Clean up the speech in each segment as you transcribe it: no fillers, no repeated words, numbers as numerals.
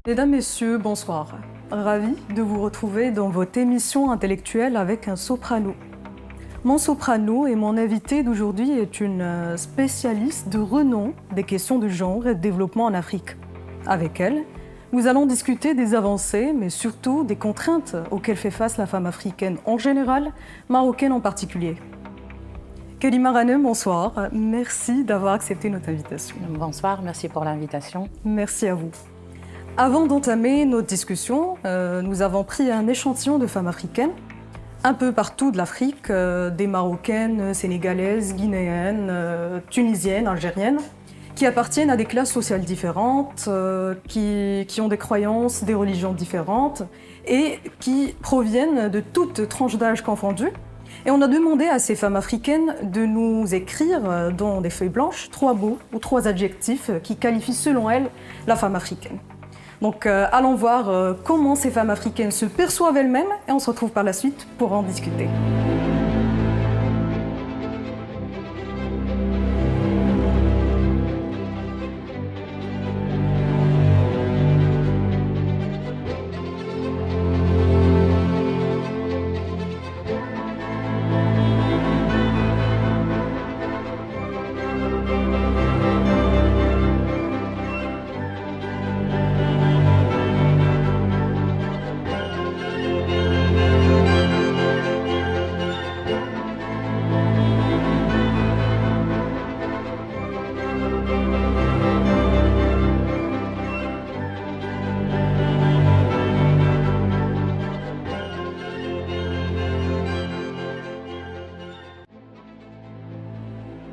Mesdames, Messieurs, bonsoir. Ravi de vous retrouver dans votre émission intellectuelle avec un soprano. Mon soprano et mon invité d'aujourd'hui est une spécialiste de renom des questions de genre et de développement en Afrique. Avec elle, nous allons discuter des avancées, mais surtout des contraintes auxquelles fait face la femme africaine en général, marocaine en particulier. Kalima Ranem, bonsoir. Merci d'avoir accepté notre invitation. Bonsoir, merci pour l'invitation. Merci à vous. Avant d'entamer notre discussion, nous avons pris un échantillon de femmes africaines, un peu partout de l'Afrique, des Marocaines, Sénégalaises, Guinéennes, Tunisiennes, Algériennes, qui appartiennent à des classes sociales différentes, qui ont des croyances, des religions différentes et qui proviennent de toutes tranches d'âge confondues. Et on a demandé à ces femmes africaines de nous écrire dans des feuilles blanches 3 mots ou 3 adjectifs qui qualifient selon elles la femme africaine. Donc allons voir comment ces femmes africaines se perçoivent elles-mêmes et on se retrouve par la suite pour en discuter.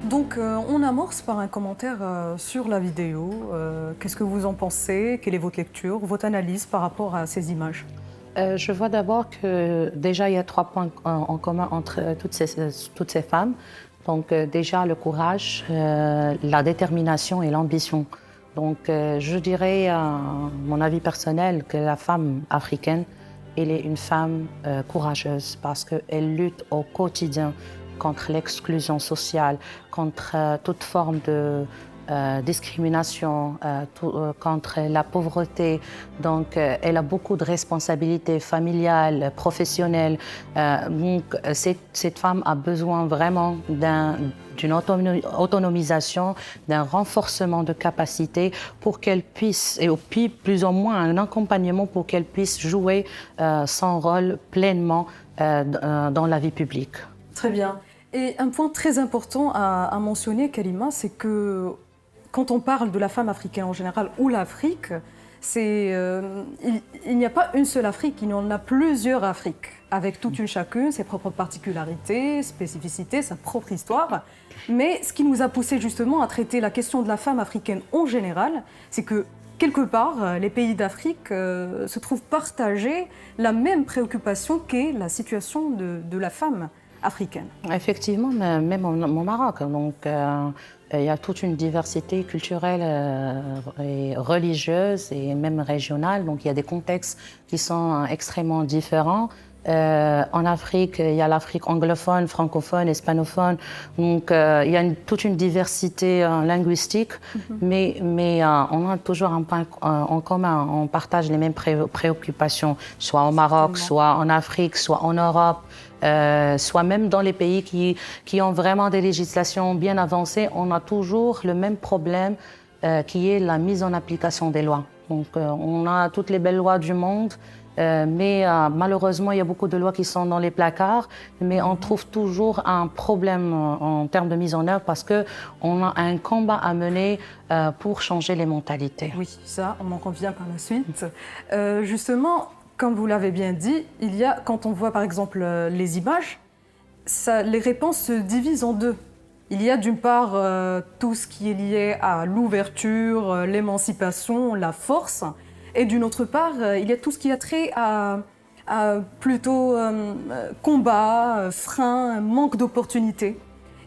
Donc on amorce par un commentaire sur la vidéo. Qu'est-ce que vous en pensez? Quelle est votre lecture, votre analyse par rapport à ces images? Je vois d'abord que déjà il y a 3 points en commun entre toutes ces femmes. Donc déjà le courage, la détermination et l'ambition. Donc je dirais, mon avis personnel, que la femme africaine, elle est une femme courageuse parce qu'elle lutte au quotidien contre l'exclusion sociale, contre toute forme de discrimination, contre la pauvreté. Donc, elle a beaucoup de responsabilités familiales, professionnelles. Donc, cette femme a besoin vraiment d'une autonomisation, d'un renforcement de capacité pour qu'elle puisse, et au pire, plus ou moins un accompagnement pour qu'elle puisse jouer son rôle pleinement dans la vie publique. Très bien. Et un point très important à mentionner, Kalima, c'est que quand on parle de la femme africaine en général ou l'Afrique, il n'y a pas une seule Afrique, il y en a plusieurs Afriques, avec toute une chacune, ses propres particularités, spécificités, sa propre histoire. Mais ce qui nous a poussé justement à traiter la question de la femme africaine en général, c'est que quelque part, les pays d'Afrique se trouvent partager la même préoccupation qu'est la situation de la femme africaine. Effectivement, même au Maroc. Donc, il y a toute une diversité culturelle et religieuse et même régionale. Donc, il y a des contextes qui sont extrêmement différents. En Afrique, il y a l'Afrique anglophone, francophone, hispanophone. Donc, il y a toute une diversité linguistique, mais on a toujours un point en commun. On partage les mêmes préoccupations, soit au Maroc, soit en Afrique, soit en Europe. Soit même dans les pays qui ont vraiment des législations bien avancées, on a toujours le même problème qui est la mise en application des lois. Donc on a toutes les belles lois du monde, mais malheureusement il y a beaucoup de lois qui sont dans les placards, mais on trouve toujours un problème en termes de mise en œuvre parce qu'on a un combat à mener pour changer les mentalités. Oui, ça, on en convient par la suite. Justement, comme vous l'avez bien dit, quand on voit par exemple les images, les réponses se divisent en 2. Il y a d'une part tout ce qui est lié à l'ouverture, l'émancipation, la force, et d'une autre part, il y a tout ce qui a trait à plutôt combat, frein, manque d'opportunités.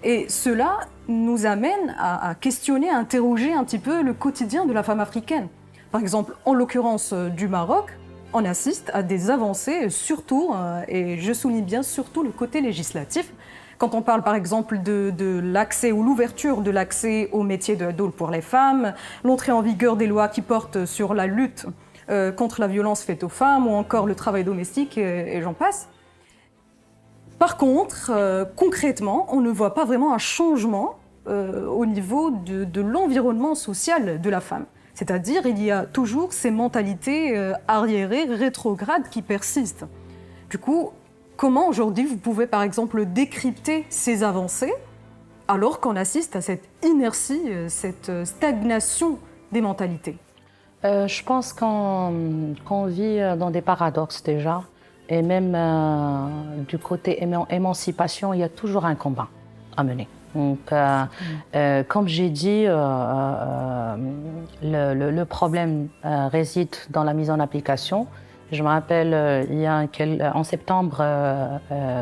Et cela nous amène à questionner, à interroger un petit peu le quotidien de la femme africaine. Par exemple, en l'occurrence du Maroc, on assiste à des avancées, surtout, et je souligne bien surtout le côté législatif. Quand on parle par exemple de l'accès ou l'ouverture de l'accès au métier de hadoul pour les femmes, l'entrée en vigueur des lois qui portent sur la lutte contre la violence faite aux femmes ou encore le travail domestique et j'en passe. Par contre, concrètement, on ne voit pas vraiment un changement au niveau de l'environnement social de la femme. C'est-à-dire, il y a toujours ces mentalités arriérées, rétrogrades qui persistent. Du coup, comment aujourd'hui vous pouvez par exemple décrypter ces avancées alors qu'on assiste à cette inertie, cette stagnation des mentalités? Je pense qu'on vit dans des paradoxes déjà. Et même du côté émancipation, il y a toujours un combat à mener. Donc, comme j'ai dit, le problème réside dans la mise en application. Je me rappelle, en septembre,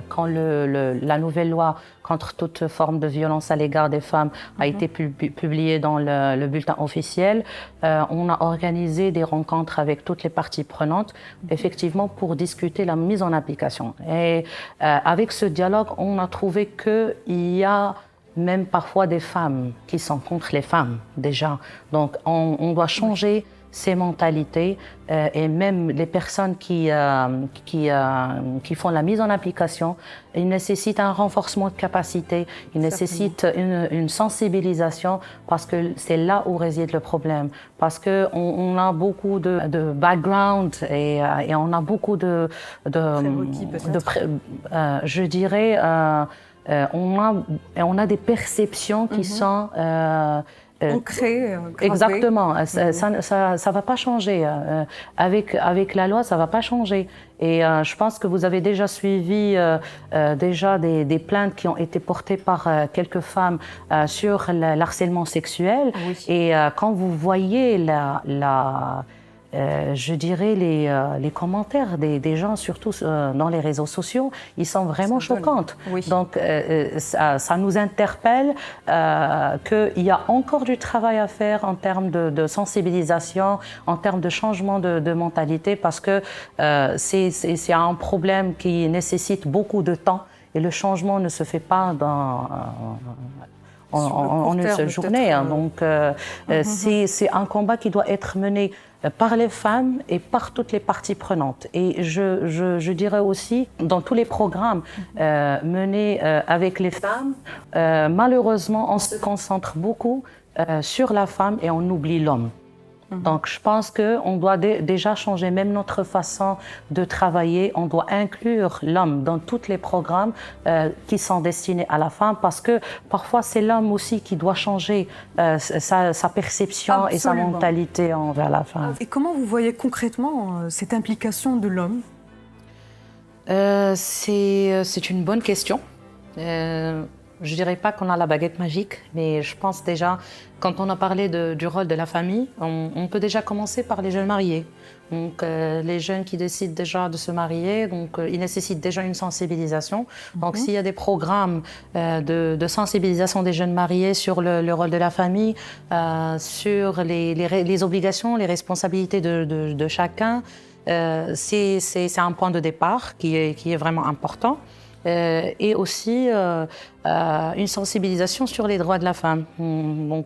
quand la nouvelle loi contre toute forme de violence à l'égard des femmes a été publiée dans le bulletin officiel, on a organisé des rencontres avec toutes les parties prenantes, effectivement, pour discuter la mise en application. Et avec ce dialogue, on a trouvé qu'il y a même parfois des femmes qui sont contre les femmes, déjà. Donc, on doit changer ces mentalités et même les personnes qui font la mise en application, ils nécessitent un renforcement de capacité, ils nécessitent une sensibilisation parce que c'est là où réside le problème. Parce qu'on a beaucoup de background et on a beaucoup je dirais, on a des perceptions qui sont ancrées. Exactement, ça va pas changer. Avec la loi, ça va pas changer. Et je pense que vous avez déjà suivi déjà des plaintes qui ont été portées par quelques femmes sur l'harcèlement sexuel. Oui. Et quand vous voyez je dirais les commentaires des gens, surtout dans les réseaux sociaux, ils sont vraiment choquants. Oui. Donc, ça nous interpelle qu'il y a encore du travail à faire en termes de sensibilisation, en termes de changement de mentalité, parce que c'est un problème qui nécessite beaucoup de temps et le changement ne se fait pas en une seule journée. Donc, c'est un combat qui doit être mené par les femmes et par toutes les parties prenantes. Et je dirais aussi, dans tous les programmes menés avec les femmes, malheureusement, on se concentre beaucoup sur la femme et on oublie l'homme. Donc, je pense qu'on doit déjà changer même notre façon de travailler. On doit inclure l'homme dans tous les programmes qui sont destinés à la femme parce que parfois, c'est l'homme aussi qui doit changer sa perception. Absolument. Et sa mentalité envers la femme. Et comment vous voyez concrètement cette implication de l'homme? C'est une bonne question. Je ne dirais pas qu'on a la baguette magique, mais je pense déjà, quand on a parlé du rôle de la famille, on peut déjà commencer par les jeunes mariés. Donc, les jeunes qui décident déjà de se marier, donc ils nécessitent déjà une sensibilisation. Donc, s'il y a des programmes de sensibilisation des jeunes mariés sur le rôle de la famille, sur les obligations, les responsabilités de chacun, c'est un point de départ qui est vraiment important. Et aussi une sensibilisation sur les droits de la femme. Donc,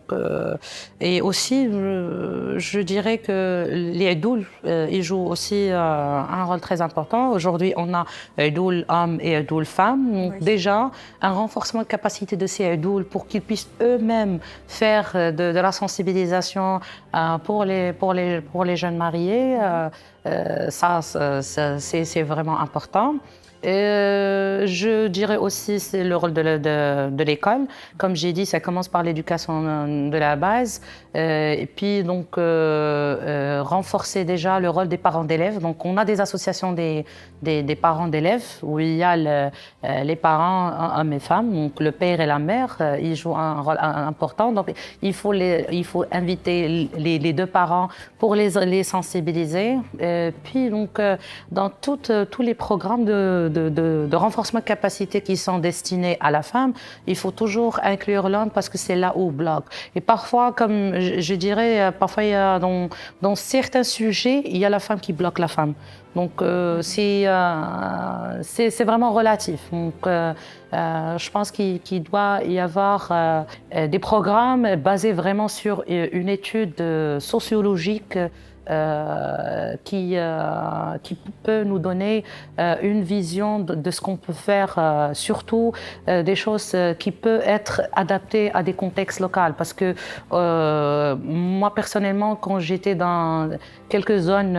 et aussi, je dirais que les Aidoul, ils jouent aussi un rôle très important. Aujourd'hui, on a Aidoul hommes et Aidoul femmes. Donc, oui. Déjà, un renforcement de capacité de ces Aidoul pour qu'ils puissent eux-mêmes faire de la sensibilisation pour les jeunes mariés. C'est vraiment important. Je dirais aussi c'est le rôle de l'école. Comme j'ai dit, ça commence par l'éducation de la base. Et puis donc renforcer déjà le rôle des parents d'élèves. Donc on a des associations des parents d'élèves où il y a les parents, hommes et femmes. Donc le père et la mère, ils jouent un rôle important. Donc il faut inviter les deux parents pour les sensibiliser. Puis donc dans tous les programmes de renforcement de capacité qui sont destinés à la femme, il faut toujours inclure l'homme parce que c'est là où il bloque. Et parfois, comme je dirais, parfois il y a dans certains sujets, il y a la femme qui bloque la femme. Donc c'est vraiment relatif. Donc je pense qu'il doit y avoir des programmes basés vraiment sur une étude sociologique qui peut nous donner une vision de ce qu'on peut faire, surtout des choses qui peuvent être adaptées à des contextes locaux. Parce que moi, personnellement, quand j'étais dans quelques zones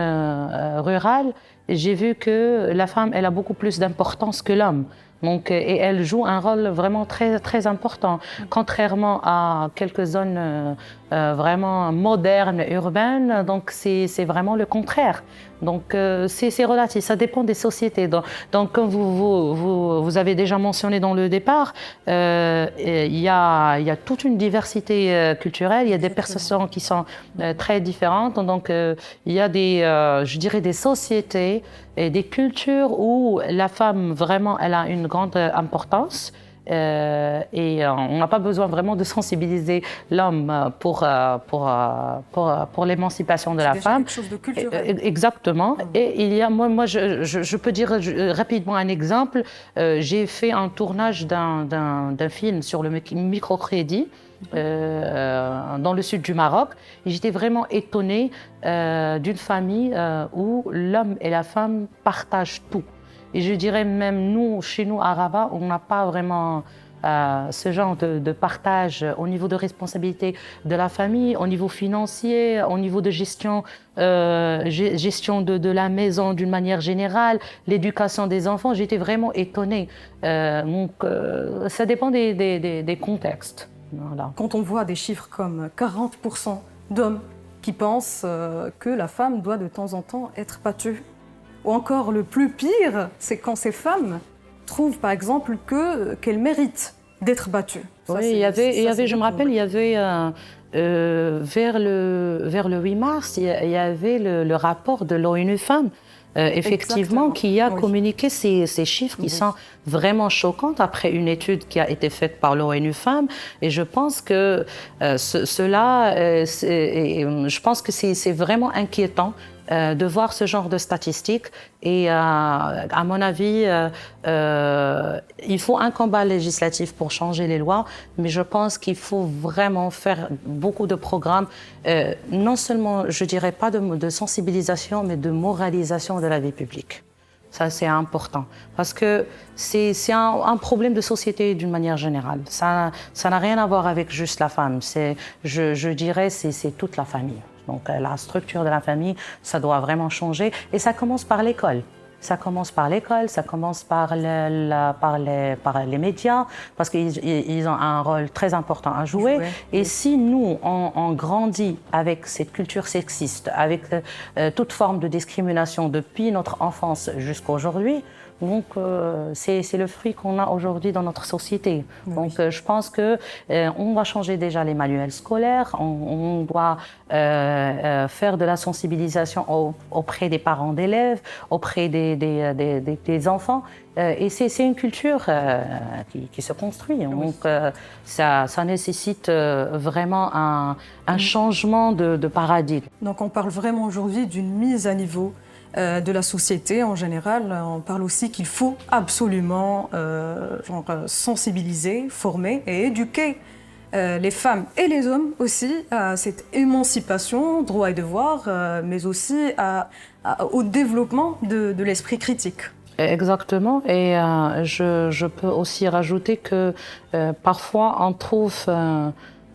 rurales, j'ai vu que la femme, elle a beaucoup plus d'importance que l'homme. Donc, et elle joue un rôle vraiment très, très important, contrairement à quelques zones vraiment modernes, urbaines. Donc, c'est vraiment le contraire. Donc, c'est relatif, ça dépend des sociétés. Donc comme vous avez déjà mentionné dans le départ, il y a toute une diversité culturelle, il y a des perceptions qui sont très différentes. Donc, il y a je dirais des sociétés et des cultures où la femme, vraiment, elle a une grande importance. Et on n'a pas besoin vraiment de sensibiliser l'homme pour l'émancipation de la femme. C'est quelque chose de culturel. Exactement. Et il y a, moi je peux dire rapidement un exemple. J'ai fait un tournage d'un film sur le microcrédit dans le sud du Maroc. Et j'étais vraiment étonnée d'une famille où l'homme et la femme partagent tout. Et je dirais même nous, chez nous à Rabat, on n'a pas vraiment ce genre de partage au niveau de responsabilité de la famille, au niveau financier, au niveau de gestion de la maison d'une manière générale, l'éducation des enfants. J'étais vraiment étonnée. Donc, ça dépend des contextes. Voilà. Quand on voit des chiffres comme 40% d'hommes qui pensent que la femme doit de temps en temps être battue, ou encore le plus pire, c'est quand ces femmes trouvent par exemple qu'elles méritent d'être battues. Oui, il y avait, je me rappelle, il y avait vers le 8 mars, il y avait le rapport de l'ONU Femmes. Effectivement, qui a communiqué ces chiffres qui sont vraiment choquants après une étude qui a été faite par l'ONU Femmes. Et je pense que je pense que c'est vraiment inquiétant de voir ce genre de statistiques. Et à mon avis, il faut un combat législatif pour changer les lois, mais je pense qu'il faut vraiment faire beaucoup de programmes, non seulement, je dirais pas de sensibilisation, mais de moralisation de la vie publique. Ça, c'est important, parce que c'est un problème de société d'une manière générale. Ça n'a rien à voir avec juste la femme. Je dirais, c'est toute la famille. Donc, la structure de la famille, ça doit vraiment changer. Et ça commence par l'école. Ça commence par l'école, ça commence par les médias, parce qu'ils ont un rôle très important à jouer. Et si nous, on grandit avec cette culture sexiste, avec toute forme de discrimination depuis notre enfance jusqu'à aujourd'hui, donc c'est le fruit qu'on a aujourd'hui dans notre société. Donc je pense qu'on doit changer déjà les manuels scolaires, on doit faire de la sensibilisation auprès des parents d'élèves, auprès des enfants. Et c'est une culture qui se construit. Donc ça nécessite vraiment un changement de paradigme. Donc on parle vraiment aujourd'hui d'une mise à niveau de la société en général. On parle aussi qu'il faut absolument sensibiliser, former et éduquer les femmes et les hommes aussi à cette émancipation, droits et devoirs, mais aussi au développement de l'esprit critique. Exactement, et je peux aussi rajouter que parfois on trouve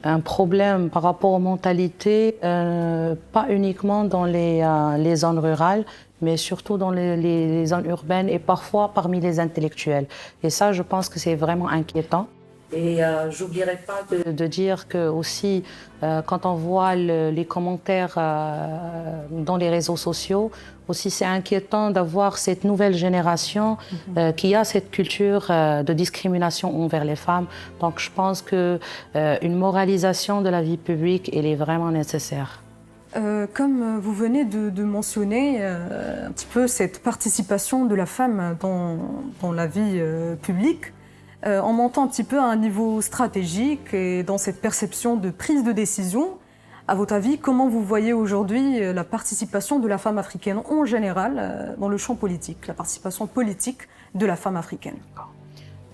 un problème par rapport aux mentalités, pas uniquement dans les zones rurales, mais surtout dans les zones urbaines et parfois parmi les intellectuels. Et ça, je pense que c'est vraiment inquiétant. Et j'oublierai pas de dire que aussi, quand on voit les commentaires dans les réseaux sociaux, aussi c'est inquiétant d'avoir cette nouvelle génération qui a cette culture de discrimination envers les femmes. Donc je pense qu'une moralisation de la vie publique, elle est vraiment nécessaire. Comme vous venez de mentionner un petit peu cette participation de la femme dans la vie publique, on montant un petit peu à un niveau stratégique et dans cette perception de prise de décision. À votre avis, comment vous voyez aujourd'hui la participation de la femme africaine en général dans le champ politique, la participation politique de la femme africaine?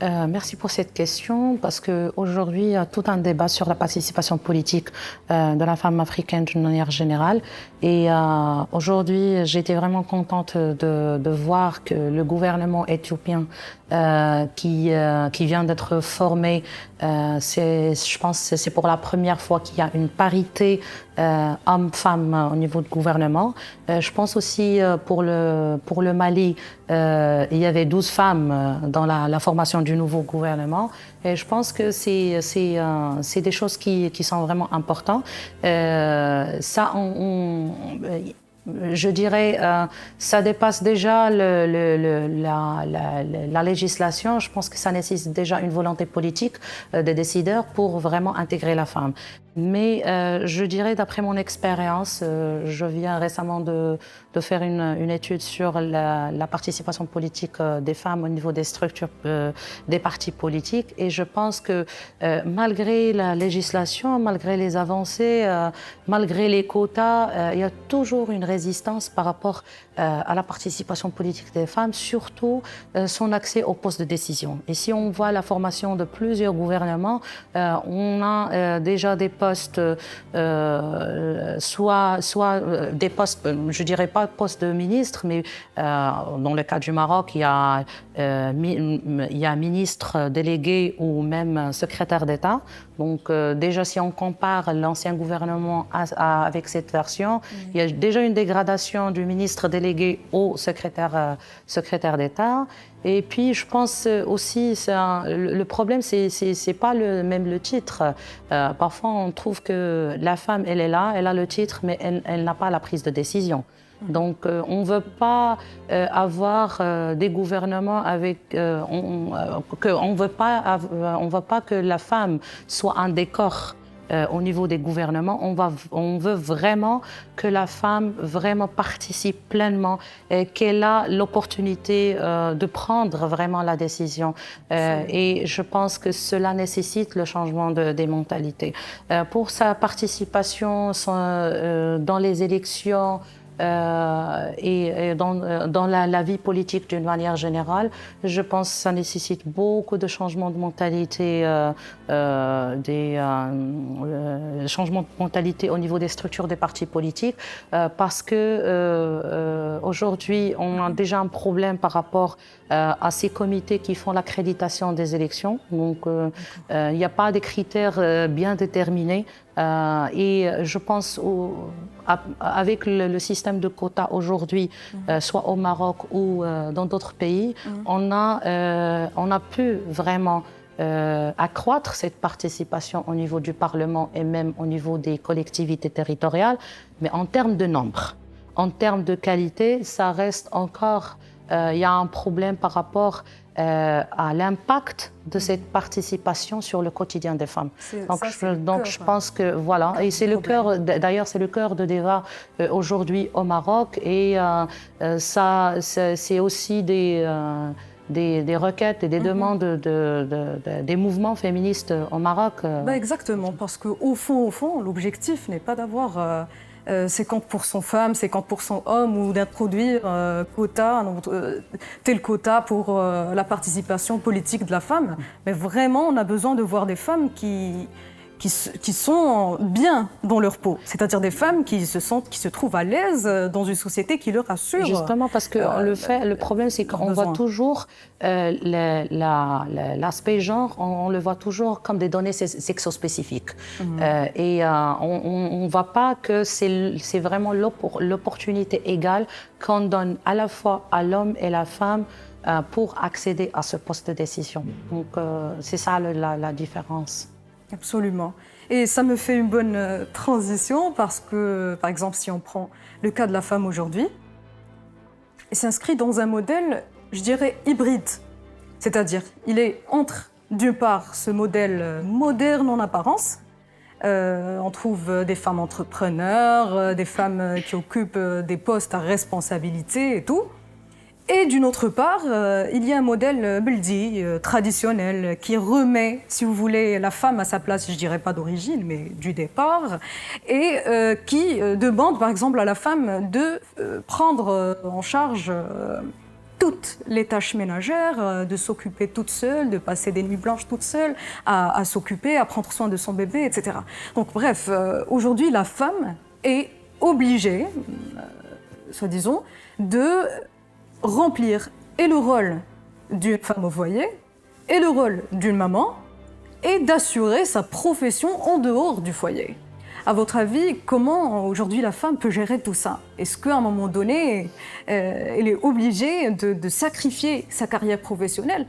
Merci pour cette question parce qu'aujourd'hui, il y a tout un débat sur la participation politique de la femme africaine d'une manière générale. Et aujourd'hui, j'étais vraiment contente de voir que le gouvernement éthiopien qui vient d'être formé, je pense que c'est pour la première fois qu'il y a une parité hommes-femmes au niveau du gouvernement. Je pense aussi pour le Mali, il y avait 12 femmes dans la formation du nouveau gouvernement. Et je pense que c'est des choses qui sont vraiment importantes. Ça, je dirais, ça dépasse déjà la législation. Je pense que ça nécessite déjà une volonté politique des décideurs pour vraiment intégrer la femme. Mais je dirais, d'après mon expérience, je viens récemment de faire une étude sur la participation politique des femmes au niveau des structures des partis politiques. Et je pense que malgré la législation, malgré les avancées, malgré les quotas, il y a toujours une résistance par rapport à la participation politique des femmes, surtout son accès aux postes de décision. Et si on voit la formation de plusieurs gouvernements, on a déjà des postes, soit des postes, je dirais pas postes de ministre, mais dans le cas du Maroc, il y a ministre délégué ou même secrétaire d'État. Donc déjà, si on compare l'ancien gouvernement avec cette version, il y a déjà une dégradation du ministre délégué au secrétaire d'État. Et puis, je pense aussi, le problème, c'est pas même le titre. Parfois, on trouve que la femme, elle est là, elle a le titre, mais elle n'a pas la prise de décision. Donc, on ne veut pas avoir des gouvernements avec... on ne veut pas que la femme soit un décor au niveau des gouvernements. On veut vraiment que la femme vraiment participe pleinement et qu'elle a l'opportunité de prendre vraiment la décision. Et je pense que cela nécessite le changement des mentalités. Pour sa participation dans les élections, et dans la vie politique d'une manière générale, je pense que ça nécessite beaucoup de changements de mentalité, changements de mentalité au niveau des structures des partis politiques, parce que aujourd'hui, on a déjà un problème par rapport à ces comités qui font l'accréditation des élections. Donc, il n'y a pas de critères bien déterminés. Et je pense avec le système de quotas aujourd'hui, soit au Maroc ou dans d'autres pays, on a pu vraiment accroître cette participation au niveau du Parlement et même au niveau des collectivités territoriales. Mais en termes de nombre, en termes de qualité, ça reste encore... il y a un problème par rapport à l'impact de cette participation sur le quotidien des femmes. Donc je pense que voilà, et c'est le cœur, d'ailleurs c'est le cœur de débat aujourd'hui au Maroc, et ça c'est aussi des requêtes et des demandes des mouvements féministes au Maroc. Exactement, parce qu'au fond, l'objectif n'est pas d'avoir 50% femmes, 50% hommes, ou d'introduire tel quota pour la participation politique de la femme. Mais vraiment, on a besoin de voir des femmes qui sont bien dans leur peau. C'est-à-dire des femmes qui se trouvent à l'aise dans une société qui leur assure... Justement, parce que le problème, c'est qu'on voit toujours l'aspect genre, on le voit toujours comme des données sexospécifiques. Et on ne voit pas que c'est vraiment l'opportunité égale qu'on donne à la fois à l'homme et la femme pour accéder à ce poste de décision. Donc, c'est ça la différence. Absolument. Et ça me fait une bonne transition parce que, par exemple, si on prend le cas de la femme aujourd'hui, elle s'inscrit dans un modèle, je dirais, hybride. C'est-à-dire, il est entre, d'une part, ce modèle moderne en apparence. On trouve des femmes entrepreneurs, des femmes qui occupent des postes à responsabilité et tout. Et d'une autre part, il y a un modèle beldi, traditionnel, qui remet, si vous voulez, la femme à sa place, je dirais pas d'origine, mais du départ, et qui demande, par exemple, à la femme de prendre en charge toutes les tâches ménagères, de s'occuper toute seule, de passer des nuits blanches toute seule, à s'occuper, à prendre soin de son bébé, etc. Donc bref, aujourd'hui, la femme est obligée, soi-disant, de remplir et le rôle d'une femme au foyer, et le rôle d'une maman, et d'assurer sa profession en dehors du foyer. À votre avis, comment aujourd'hui la femme peut gérer tout ça? Est-ce qu'à un moment donné, elle est obligée de sacrifier sa carrière professionnelle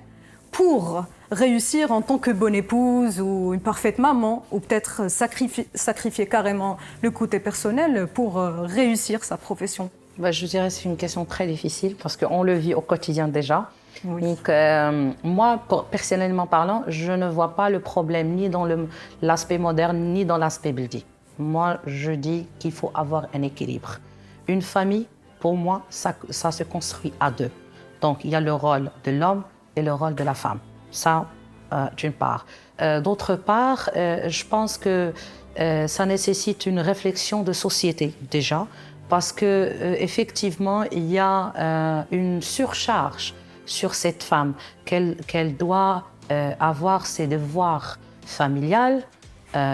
pour réussir en tant que bonne épouse ou une parfaite maman, ou peut-être sacrifier carrément le côté personnel pour réussir sa profession? Je dirais que c'est une question très difficile parce qu'on le vit au quotidien déjà. Oui. Donc, moi, personnellement parlant, je ne vois pas le problème ni dans l'aspect moderne ni dans l'aspect biblique. Moi, je dis qu'il faut avoir un équilibre. Une famille, pour moi, ça se construit à deux. Donc, il y a le rôle de l'homme et le rôle de la femme. Ça, d'une part. D'autre part, je pense que ça nécessite une réflexion de société, déjà, parce qu'effectivement, il y a une surcharge sur cette femme, qu'elle doit avoir ses devoirs familiales,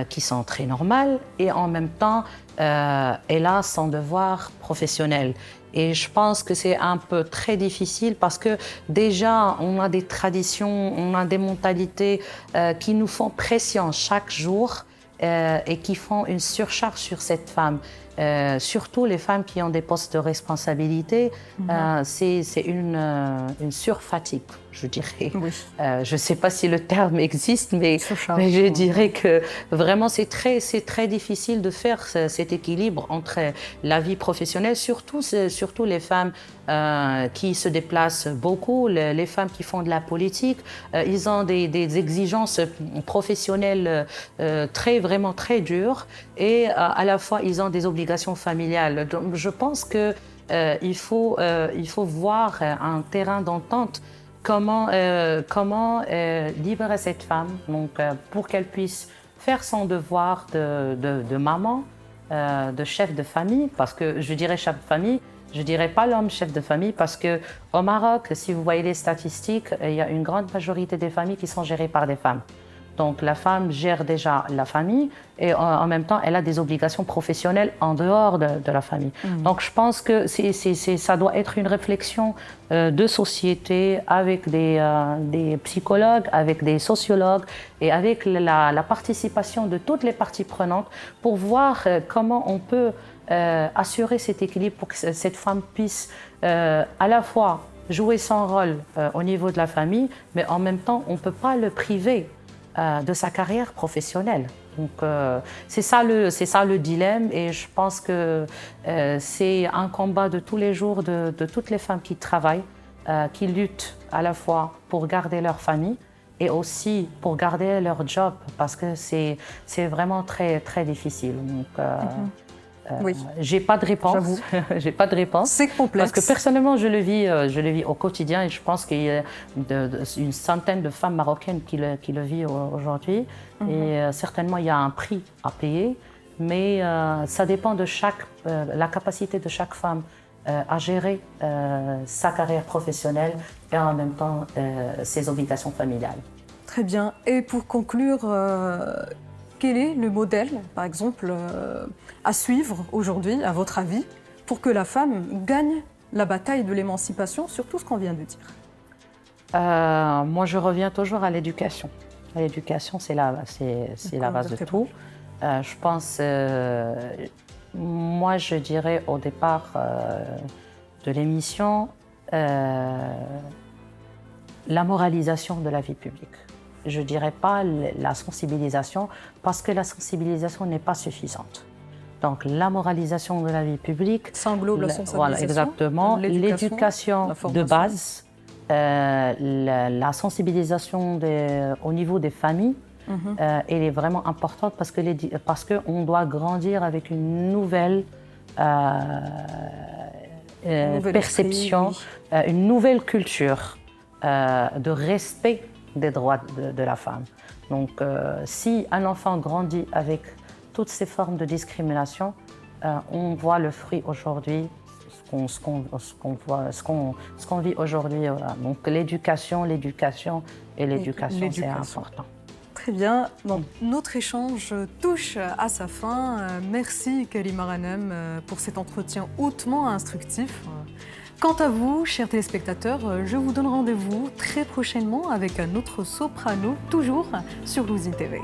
qui sont très normales, et en même temps, elle a son devoir professionnel. Et je pense que c'est un peu très difficile parce que déjà, on a des traditions, on a des mentalités qui nous font pression chaque jour et qui font une surcharge sur cette femme. Surtout les femmes qui ont des postes de responsabilité, c'est une surfatigue, je dirais. Oui. Je ne sais pas si le terme existe, mais je dirais que vraiment c'est très difficile de faire cet équilibre entre la vie professionnelle, surtout les femmes qui se déplacent beaucoup, les femmes qui font de la politique. Ils ont des exigences professionnelles vraiment très dures, et à la fois ils ont des obligations familiales. Donc, je pense que il faut voir un terrain d'entente. Comment libérer cette femme, donc, pour qu'elle puisse faire son devoir de maman, de chef de famille, parce que je dirais chef de famille, je ne dirais pas l'homme chef de famille, parce qu'au Maroc, si vous voyez les statistiques, il y a une grande majorité des familles qui sont gérées par des femmes. Donc la femme gère déjà la famille et en même temps, elle a des obligations professionnelles en dehors de la famille. Donc je pense que ça doit être une réflexion de société avec des psychologues, avec des sociologues et avec la participation de toutes les parties prenantes pour voir comment on peut assurer cet équilibre pour que cette femme puisse à la fois jouer son rôle au niveau de la famille, mais en même temps, on ne peut pas le priver de sa carrière professionnelle. Donc c'est ça le dilemme, et je pense que c'est un combat de tous les jours de toutes les femmes qui travaillent, qui luttent à la fois pour garder leur famille et aussi pour garder leur job, parce que c'est vraiment très difficile. Donc, oui. J'ai pas de réponse. J'ai pas de réponse. C'est complexe. Parce que personnellement, je le vis au quotidien, et je pense qu'il y a une centaine de femmes marocaines qui le vivent aujourd'hui. Et certainement, il y a un prix à payer, mais ça dépend de la capacité de chaque femme à gérer sa carrière professionnelle et en même temps ses obligations familiales. Très bien. Et pour conclure, quel est le modèle, par exemple, à suivre aujourd'hui, à votre avis, pour que la femme gagne la bataille de l'émancipation sur tout ce qu'on vient de dire? Moi, je reviens toujours à l'éducation. L'éducation, c'est la base de tout. Je pense, moi, je dirais au départ de l'émission, la moralisation de la vie publique. Je ne dirais pas la sensibilisation, parce que la sensibilisation n'est pas suffisante. Donc la moralisation de la vie publique, ça englobe la sensibilisation, voilà, exactement, l'éducation de base, la sensibilisation au niveau des familles, elle est vraiment importante parce qu'on doit grandir avec une nouvelle perception, esprit, oui. Une nouvelle culture de respect des droits de la femme. Donc, si un enfant grandit avec toutes ces formes de discrimination, on voit le fruit aujourd'hui ce qu'on vit aujourd'hui. Voilà. Donc l'éducation et l'éducation, c'est important. Très bien. Donc, notre échange touche à sa fin. Merci Karima Ghanem pour cet entretien hautement instructif. Quant à vous, chers téléspectateurs, je vous donne rendez-vous très prochainement avec un autre soprano, toujours sur Luzin TV.